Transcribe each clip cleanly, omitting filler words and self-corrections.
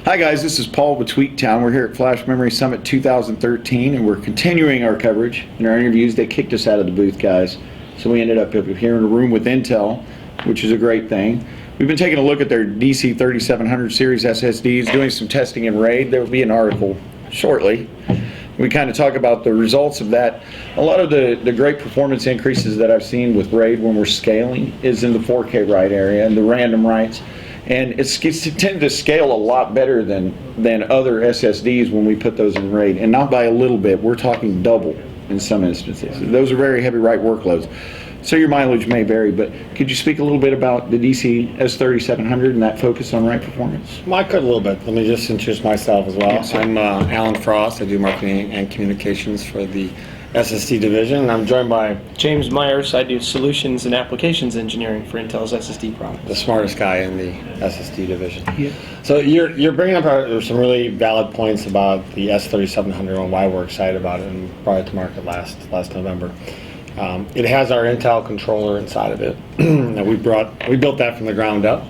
Hi guys, this is Paul with Tweaktown. We're here at Flash Memory Summit 2013 and we're continuing our coverage. In our interviews, they kicked us out of the booth, guys. So we ended up here in a room with Intel, which is a great thing. We've been taking a look at their S3700 series SSDs, doing some testing in RAID. There will be an article shortly. We kind of talk about the results of that. A lot of the great performance increases that I've seen with RAID when we're scaling is in the 4K write area and the random writes. And it's tended to scale a lot better than other SSDs when we put those in RAID, and not by a little bit. We're talking double in some instances. Those are very heavy write workloads. So your mileage may vary, but could you speak a little bit about the S3700 and that focus on write performance? Well, I could a little bit. Let me just introduce myself as well. Yes, I'm Alan Frost. I do marketing and communications for the SSD division, and I'm joined by James Myers. I do solutions and applications engineering for Intel's SSD products. the smartest guy in the SSD division. Yeah. So you're bringing up some really valid points about the S3700 and why we're excited about it, and brought it to market last November. It has our Intel controller inside of it. And we built that from the ground up,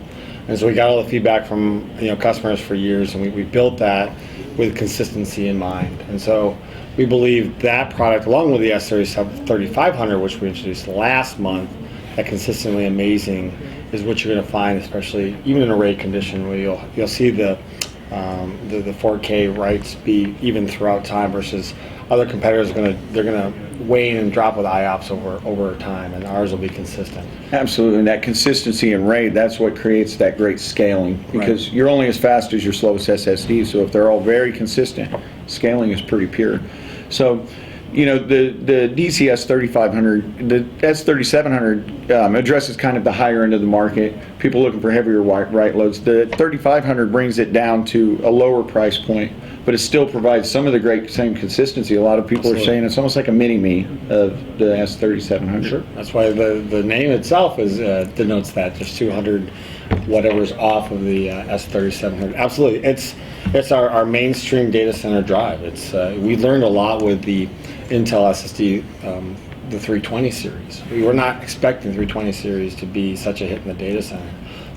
and so we got all the feedback from customers for years, and we built that with consistency in mind. And so we believe that product, along with the S3500, which we introduced last month, that consistently amazing, is what you're going to find, especially even in a RAID condition, where you'll see the 4K writes be even throughout time, versus other competitors they're going to wane and drop with IOPS over time, and ours will be consistent. Absolutely, and that consistency in RAID, that's what creates that great scaling, because you're only as fast as your slowest SSD, so if they're all very consistent, scaling is pretty pure. So, the S3500, the S3700 addresses kind of the higher end of the market, people looking for heavier write loads. The 3500 brings it down to a lower price point, but it still provides some of the great same consistency. A lot of people are saying it's almost like a mini-me of the S3700. Sure. That's why the name itself denotes that, just 200 whatever's off of the S3700. Absolutely, it's our mainstream data center drive. We learned a lot with the Intel SSD, the 320 series. We were not expecting the 320 series to be such a hit in the data center.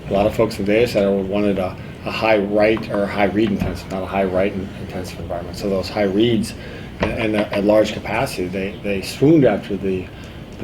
A lot of folks in the data center wanted a high write or a high read intensive, not a high write intensive environment. So those high reads and a large capacity, they swooned after the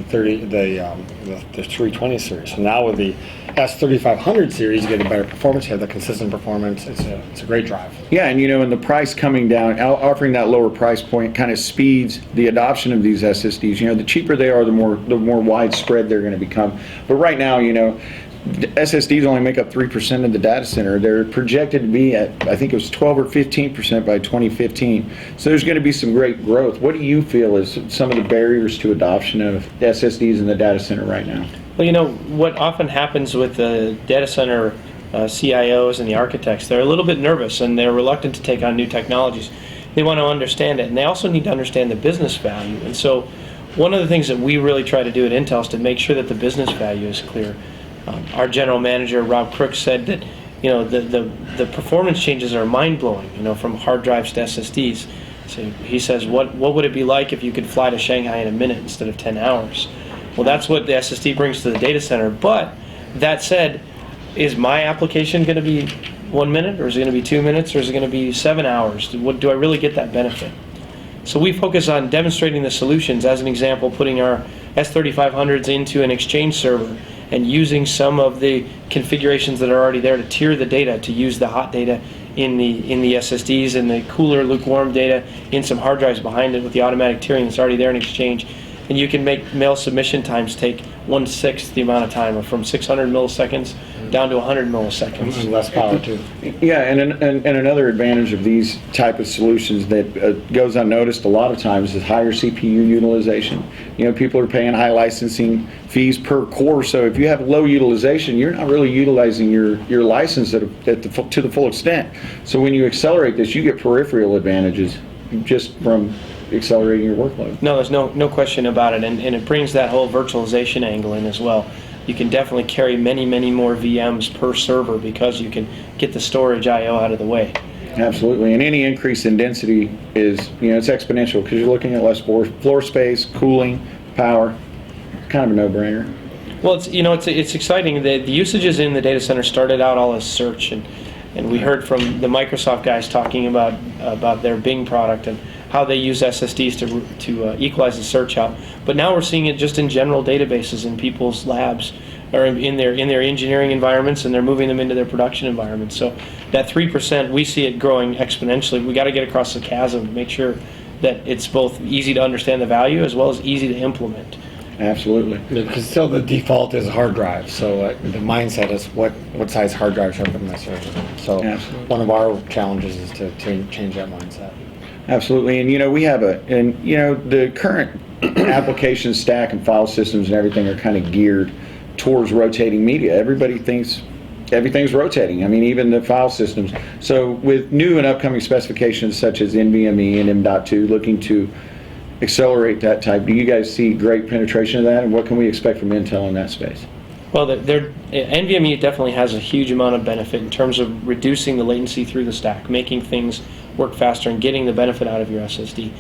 320 series. So now with the S3500 series, you get a better performance. You have the consistent performance. It's a great drive. Yeah, and the price coming down, offering that lower price point, kind of speeds the adoption of these SSDs. The cheaper they are, the more widespread they're going to become. But right now, SSDs only make up 3% of the data center. They're projected to be at, I think it was 12 or 15% by 2015. So there's going to be some great growth. What do you feel is some of the barriers to adoption of SSDs in the data center right now? Well, what often happens with the data center CIOs and the architects, they're a little bit nervous and they're reluctant to take on new technologies. They want to understand it, and they also need to understand the business value. And so one of the things that we really try to do at Intel is to make sure that the business value is clear. Our general manager, Rob Crook, said that the performance changes are mind-blowing, from hard drives to SSDs. So he says, what would it be like if you could fly to Shanghai in a minute instead of 10 hours? Well, that's what the SSD brings to the data center. But that said, is my application going to be 1 minute, or is it going to be 2 minutes, or is it going to be 7 hours? Do I really get that benefit? So we focus on demonstrating the solutions. As an example, putting our S3500s into an Exchange server and using some of the configurations that are already there to tier the data, to use the hot data in the SSDs and the cooler, lukewarm data in some hard drives behind it with the automatic tiering that's already there in Exchange. And you can make mail submission times take 1/6 the amount of time, or from 600 milliseconds down to 100 milliseconds. And less power too. Yeah, and another advantage of these type of solutions that goes unnoticed a lot of times is higher CPU utilization. People are paying high licensing fees per core, so if you have low utilization, you're not really utilizing your license to the full extent. So when you accelerate this, you get peripheral advantages just from accelerating your workload. No, there's no question about it, and it brings that whole virtualization angle in as well. You can definitely carry many more VMs per server because you can get the storage I/O out of the way. Absolutely, and any increase in density is, it's exponential, because you're looking at less floor space, cooling, power. Kind of a no-brainer. Well, it's exciting. The usages in the data center started out all as search, and And we heard from the Microsoft guys talking about their Bing product and how they use SSDs to equalize the search out. But now we're seeing it just in general databases in people's labs or in their engineering environments, and they're moving them into their production environments. So that 3%, we see it growing exponentially. We got to get across the chasm to make sure that it's both easy to understand the value as well as easy to implement. Absolutely. Because still the default is a hard drive, so the mindset is what size hard drive should I put in my server. So Absolutely. one of our challenges is to change that mindset. Absolutely, and we have the current application stack and file systems and everything are kind of geared towards rotating media. Everybody thinks everything's rotating. I mean, even the file systems. So with new and upcoming specifications such as NVMe and M.2 looking to accelerate that type, do you guys see great penetration of that, and what can we expect from Intel in that space? Well, NVMe definitely has a huge amount of benefit in terms of reducing the latency through the stack, making things work faster and getting the benefit out of your SSD.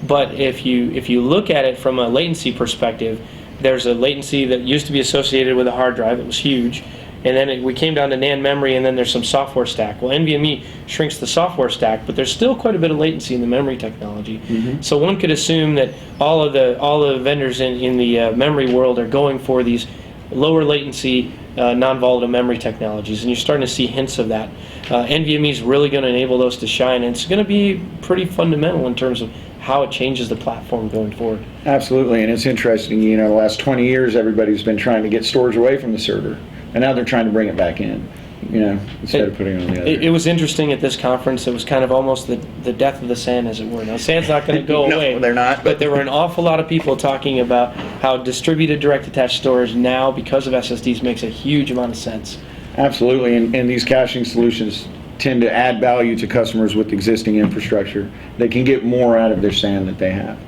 But if you look at it from a latency perspective, there's a latency that used to be associated with a hard drive. It was huge. And then we came down to NAND memory, and then there's some software stack. Well, NVMe shrinks the software stack, but there's still quite a bit of latency in the memory technology. Mm-hmm. So one could assume that all the vendors in the memory world are going for these lower latency, non-volatile memory technologies, and you're starting to see hints of that. NVMe is really going to enable those to shine, and it's going to be pretty fundamental in terms of how it changes the platform going forward. Absolutely, and it's interesting. The last 20 years, everybody's been trying to get storage away from the server, and now they're trying to bring it back in. Instead of putting it on the other. It was interesting at this conference. It was kind of almost the death of the SAN, as it were. Now, SAN's not going to go No, away. they're not. But there were an awful lot of people talking about how distributed direct attached storage now, because of SSDs, makes a huge amount of sense. Absolutely, and these caching solutions tend to add value to customers with existing infrastructure. They can get more out of their SAN that they have.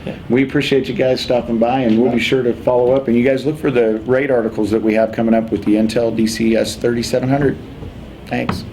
Yeah. We appreciate you guys stopping by, and we'll be sure to follow up. And you guys look for the rate articles that we have coming up with the Intel DC S3700. Thanks.